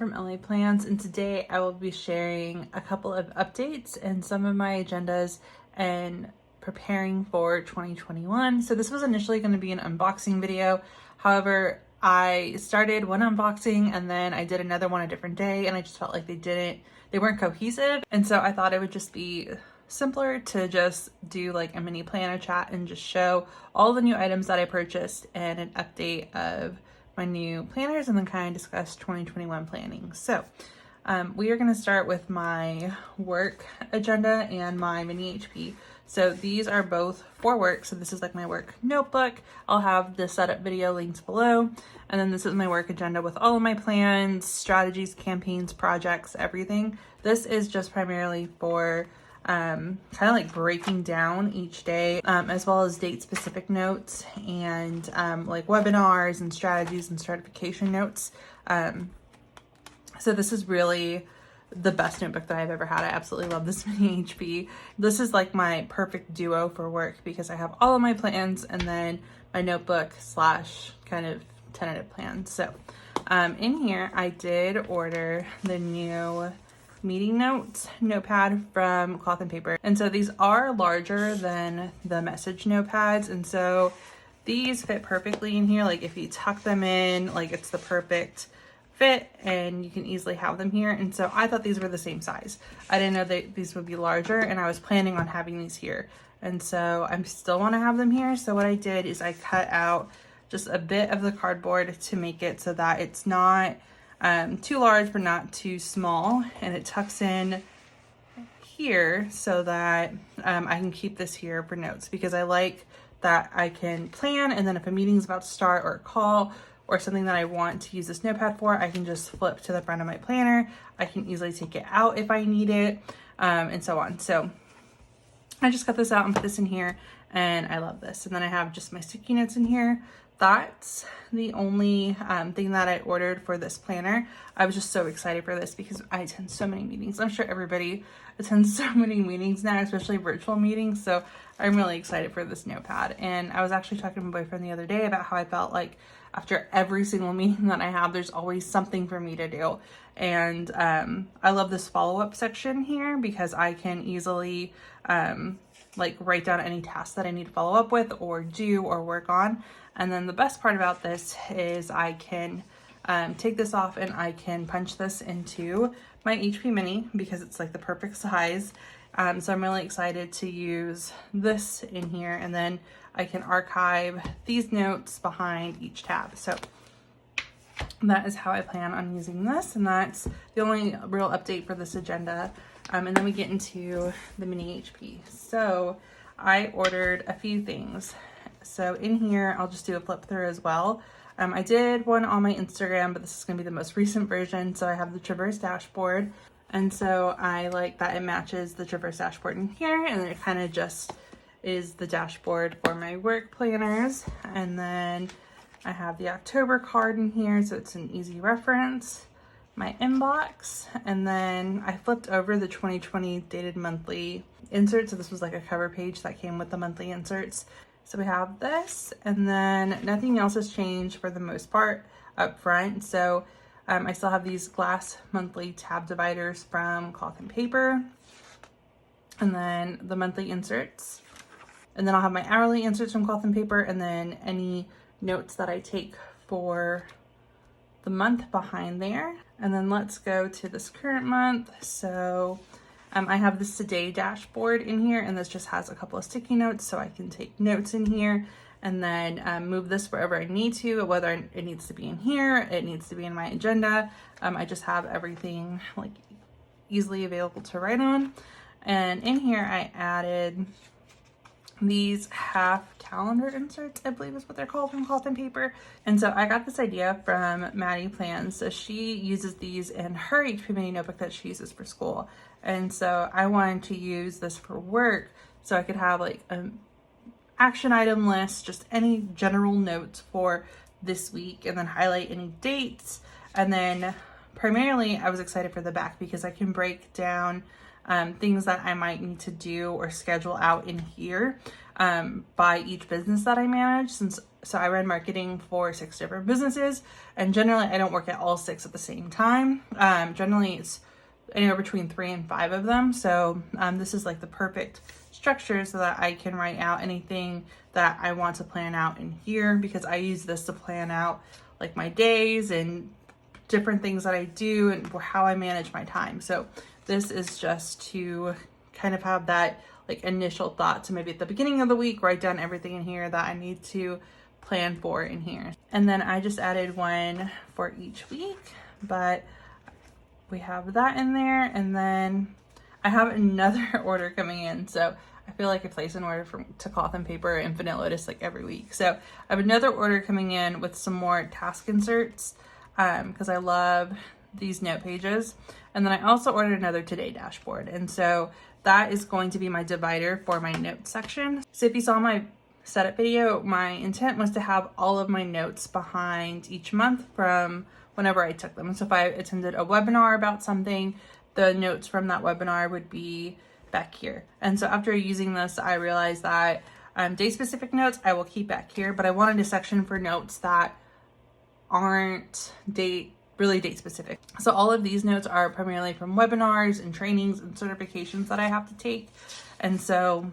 from LA Plans, and today I will be sharing a couple of updates and some of my agendas and preparing for 2021. So this was initially going to be an unboxing video. However, I started one unboxing and then I did another one a different day, and I just felt like they weren't cohesive. And so I thought it would just be simpler to just do like a mini planner chat and just show all the new items that I purchased and an update of my new planners, and then kind of discuss 2021 planning. So we are going to start with my work agenda and my mini HP. So these are both for work. So this is like my work notebook. I'll have the setup video linked below. And then this is my work agenda with all of my plans, strategies, campaigns, projects, everything. This is just primarily for kind of like breaking down each day, as well as date specific notes and like webinars and strategies and certification notes. So this is really the best notebook that I've ever had. I absolutely love this mini HP. This is like my perfect duo for work because I have all of my plans and then my notebook slash kind of tentative plans. So in here I did order the new meeting notes notepad from Cloth and Paper, and so these are larger than the message notepads, and so these fit perfectly in here. Like if you tuck them in, like it's the perfect fit and you can easily have them here. And so I thought these were the same size. I didn't know that these would be larger, and I was planning on having these here, and so I still want to have them here. So what I did is I cut out just a bit of the cardboard to make it so that it's not too large but not too small, and it tucks in here so that I can keep this here for notes, because I like that I can plan, and then if a meeting's about to start or a call or something that I want to use this notepad for, I can just flip to the front of my planner. I can easily take it out if I need it, and so on. So I just cut this out and put this in here, and I love this. And then I have just my sticky notes in here. That's the only thing that I ordered for this planner. I was just so excited for this because I attend so many meetings. I'm sure everybody attends so many meetings now, especially virtual meetings. So I'm really excited for this notepad. And I was actually talking to my boyfriend the other day about how I felt like after every single meeting that I have, there's always something for me to do. And I love this follow-up section here because I can easily like write down any tasks that I need to follow up with or do or work on. And then the best part about this is I can take this off and I can punch this into my HP Mini because it's like the perfect size. So I'm really excited to use this in here, and then I can archive these notes behind each tab. So that is how I plan on using this, and that's the only real update for this agenda. And then we get into the mini HP. So I ordered a few things. So in here, I'll just do a flip through as well. I did one on my Instagram, but this is gonna be the most recent version. So I have the Traverse dashboard. And so I like that it matches the Traverse dashboard in here, and it kind of just is the dashboard for my work planners. And then I have the October card in here, so it's an easy reference. My inbox, and then I flipped over the 2020 dated monthly insert. So this was like a cover page that came with the monthly inserts. So we have this, and then nothing else has changed for the most part up front. So I still have these glass monthly tab dividers from Cloth and Paper, and then the monthly inserts, and then I'll have my hourly inserts from Cloth and Paper, and then any notes that I take for the month behind there. And then let's go to this current month. So I have this today dashboard in here, and this just has a couple of sticky notes so I can take notes in here and then move this wherever I need to, whether it needs to be in here, it needs to be in my agenda. I just have everything like easily available to write on. And in here I added these half calendar inserts, I believe is what they're called, from Cloth and Paper. And so I got this idea from Maddie Plans. So she uses these in her HP Mini notebook that she uses for school. And so I wanted to use this for work so I could have like an action item list, just any general notes for this week, and then highlight any dates. And then primarily I was excited for the back because I can break down things that I might need to do or schedule out in here. by each business that I manage, so I run marketing for 6 different businesses, and generally I don't work at all 6 at the same time. Generally it's anywhere between 3 and 5 of them. So this is like the perfect structure so that I can write out anything that I want to plan out in here, because I use this to plan out like my days and different things that I do and how I manage my time. So this is just to kind of have that like initial thought to maybe at the beginning of the week write down everything in here that I need to plan for in here. And then I just added one for each week, but we have that in there. And then I have another order coming in. So I feel like I place an order to Cloth and Paper Infinite Lotus like every week. So I have another order coming in with some more task inserts because I love these note pages. And then I also ordered another Today dashboard. And so that is going to be my divider for my notes section. So if you saw my setup video, my intent was to have all of my notes behind each month from whenever I took them. So if I attended a webinar about something, the notes from that webinar would be back here. And so after using this, I realized that date specific notes I will keep back here, but I wanted a section for notes that aren't really date specific. So all of these notes are primarily from webinars and trainings and certifications that I have to take. And so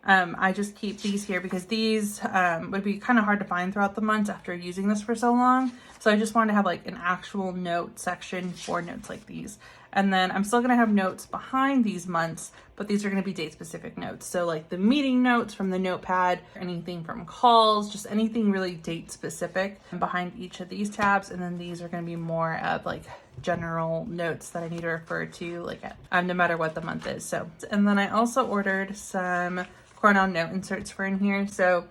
I just keep these here because these would be kind of hard to find throughout the months after using this for so long. So I just wanted to have like an actual note section for notes like these. And then I'm still going to have notes behind these months, but these are going to be date specific notes. So like the meeting notes from the notepad, anything from calls, just anything really date specific behind each of these tabs. And then these are going to be more of like general notes that I need to refer to like no matter what the month is. So, and then I also ordered some Cornell note inserts for in here. So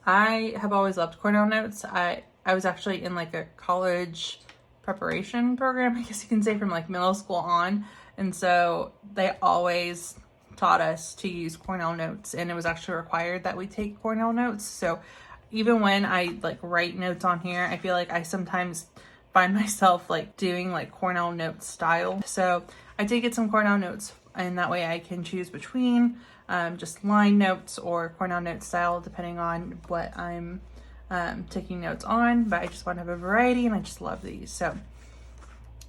I have always loved Cornell notes. I was actually in like a college preparation program, I guess you can say, from like middle school on. And so they always taught us to use Cornell notes, and it was actually required that we take Cornell notes. So even when I like write notes on here, I feel like I sometimes find myself like doing like Cornell note style. So I did get some Cornell notes, and that way I can choose between just line notes or Cornell note style depending on what I'm taking notes on. But I just want to have a variety, and I just love these. So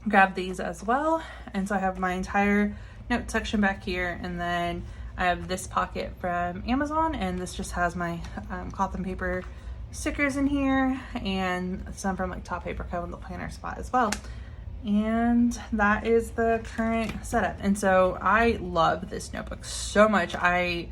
grab these as well. And so I have my entire note section back here, and then I have this pocket from Amazon, and this just has my Cloth and Paper stickers in here, and some from like Top Paper Co. in the planner spot as well. And that is the current setup. And so I love this notebook so much. I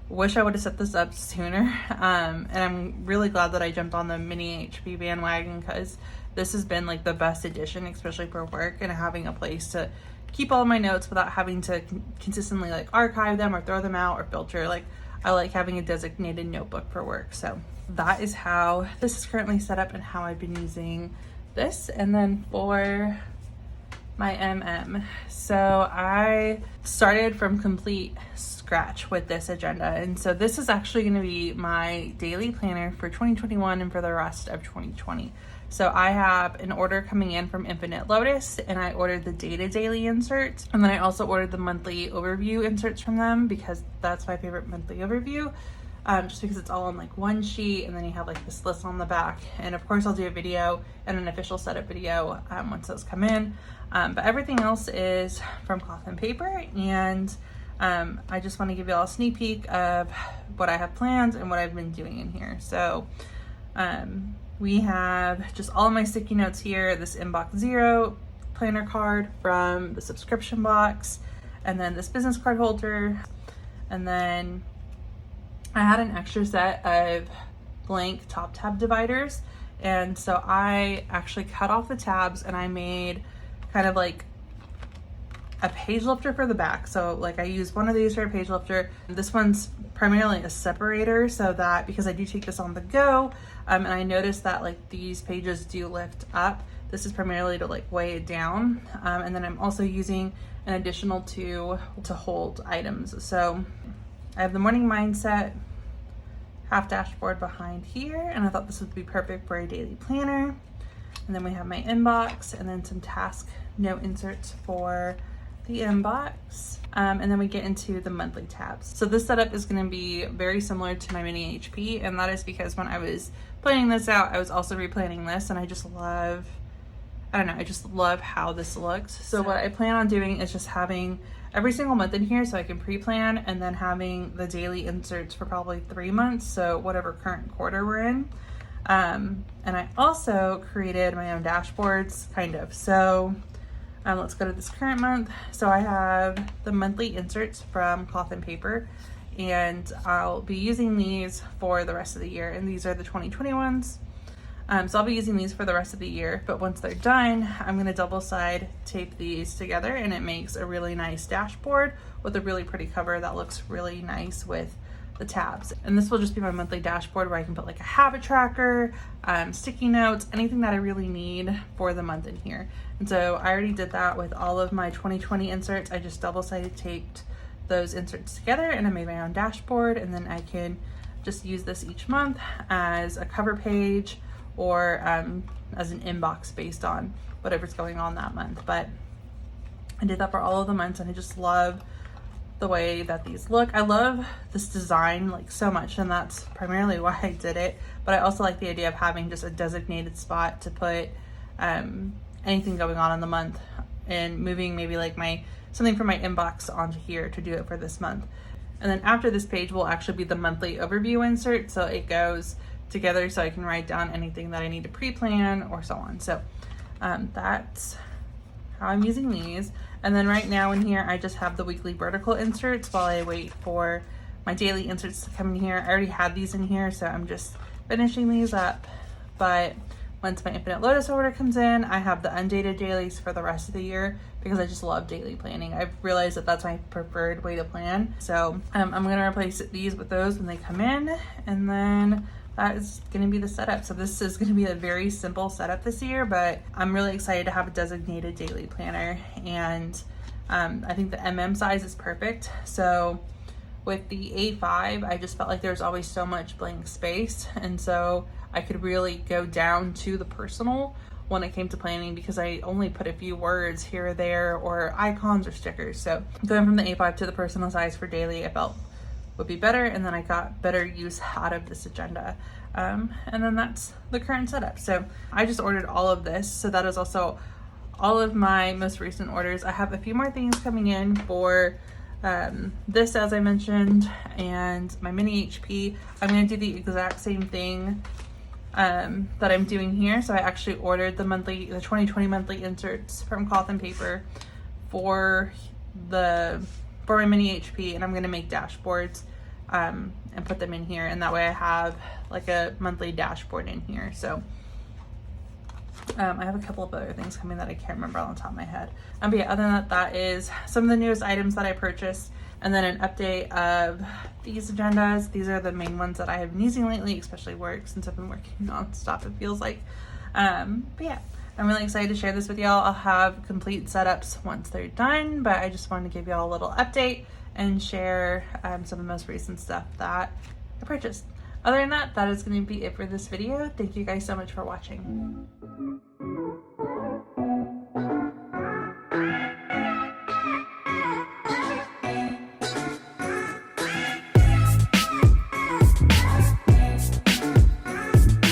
wish I would have set this up sooner. And I'm really glad that I jumped on the mini HP bandwagon, because this has been like the best addition, especially for work and having a place to keep all of my notes without having to consistently like archive them or throw them out or filter. Like I like having a designated notebook for work. So that is how this is currently set up and how I've been using this. And then for my so I started from complete scratch with this agenda, and so this is actually going to be my daily planner for 2021 and for the rest of 2020. So I have an order coming in from Infinite Lotus, and I ordered the data daily inserts, and then I also ordered the monthly overview inserts from them because that's my favorite monthly overview. Just because it's all on like one sheet, and then you have like this list on the back. And of course I'll do a video and an official setup video once those come in. But everything else is from Cloth and Paper, and I just want to give you all a sneak peek of what I have planned and what I've been doing in here. So we have just all of my sticky notes here, this Inbox Zero planner card from the subscription box, and then this business card holder, and then I had an extra set of blank top tab dividers, and so I actually cut off the tabs and I made kind of like a page lifter for the back. So like I use one of these for a page lifter. This one's primarily a separator, so that because I do take this on the go, and I noticed that like these pages do lift up. This is primarily to like weigh it down, and then I'm also using an additional two to hold items. So I have the morning mindset half dashboard behind here, and I thought this would be perfect for a daily planner. And then we have my inbox, and then some task note inserts for the inbox, and then we get into the monthly tabs. So this setup is going to be very similar to my mini HP, and that is because when I was planning this out, I was also replanning this, and I just love, I don't know, I just love how this looks. So what I plan on doing is just having every single month in here so I can pre-plan, and then having the daily inserts for probably 3 months, so whatever current quarter we're in. And I also created my own dashboards, kind of. So let's go to this current month. So I have the monthly inserts from Cloth and Paper, and I'll be using these for the rest of the year. And these are the 2020 ones. So I'll be using these for the rest of the year, but once they're done, I'm gonna double side tape these together, and it makes a really nice dashboard with a really pretty cover that looks really nice with the tabs. And this will just be my monthly dashboard where I can put like a habit tracker, sticky notes, anything that I really need for the month in here. And so I already did that with all of my 2020 inserts. I just double-sided taped those inserts together, and I made my own dashboard, and then I can just use this each month as a cover page or as an inbox based on whatever's going on that month. But I did that for all of the months, and I just love the way that these look. I love this design like so much, and that's primarily why I did it. But I also like the idea of having just a designated spot to put anything going on in the month, and moving maybe like something from my inbox onto here to do it for this month. And then after this page will actually be the monthly overview insert, so it goes together so I can write down anything that I need to pre-plan or so on. So that's how I'm using these. And then right now in here, I just have the weekly vertical inserts while I wait for my daily inserts to come in here. I already had these in here, so I'm just finishing these up. But once my Infinite Lotus order comes in, I have the undated dailies for the rest of the year because I just love daily planning. I've realized that that's my preferred way to plan. So I'm gonna replace these with those when they come in, and then that is gonna be the setup. So this is gonna be a very simple setup this year, but I'm really excited to have a designated daily planner. And I think the MM size is perfect. So with the A5, I just felt like there's always so much blank space. And so I could really go down to the personal when it came to planning, because I only put a few words here or there, or icons or stickers. So going from the A5 to the personal size for daily, I felt would be better, and then I got better use out of this agenda. And then that's the current setup. So I just ordered all of this, so that is also all of my most recent orders. I have a few more things coming in for this, as I mentioned, and my mini HP. I'm going to do the exact same thing that I'm doing here. So I actually ordered the 2020 monthly inserts from Cloth and Paper for my mini HP, and I'm going to make dashboards and put them in here, and that way I have like a monthly dashboard in here. So I have a couple of other things coming that I can't remember on the top of my head. But yeah, other than that, that is some of the newest items that I purchased, and then an update of these agendas. These are the main ones that I have been using lately, especially work, since I've been working nonstop, it feels like. But yeah, I'm really excited to share this with y'all. I'll have complete setups once they're done, but I just wanted to give y'all a little update and share some of the most recent stuff that I purchased. Other than that, that is going to be it for this video. Thank you guys so much for watching.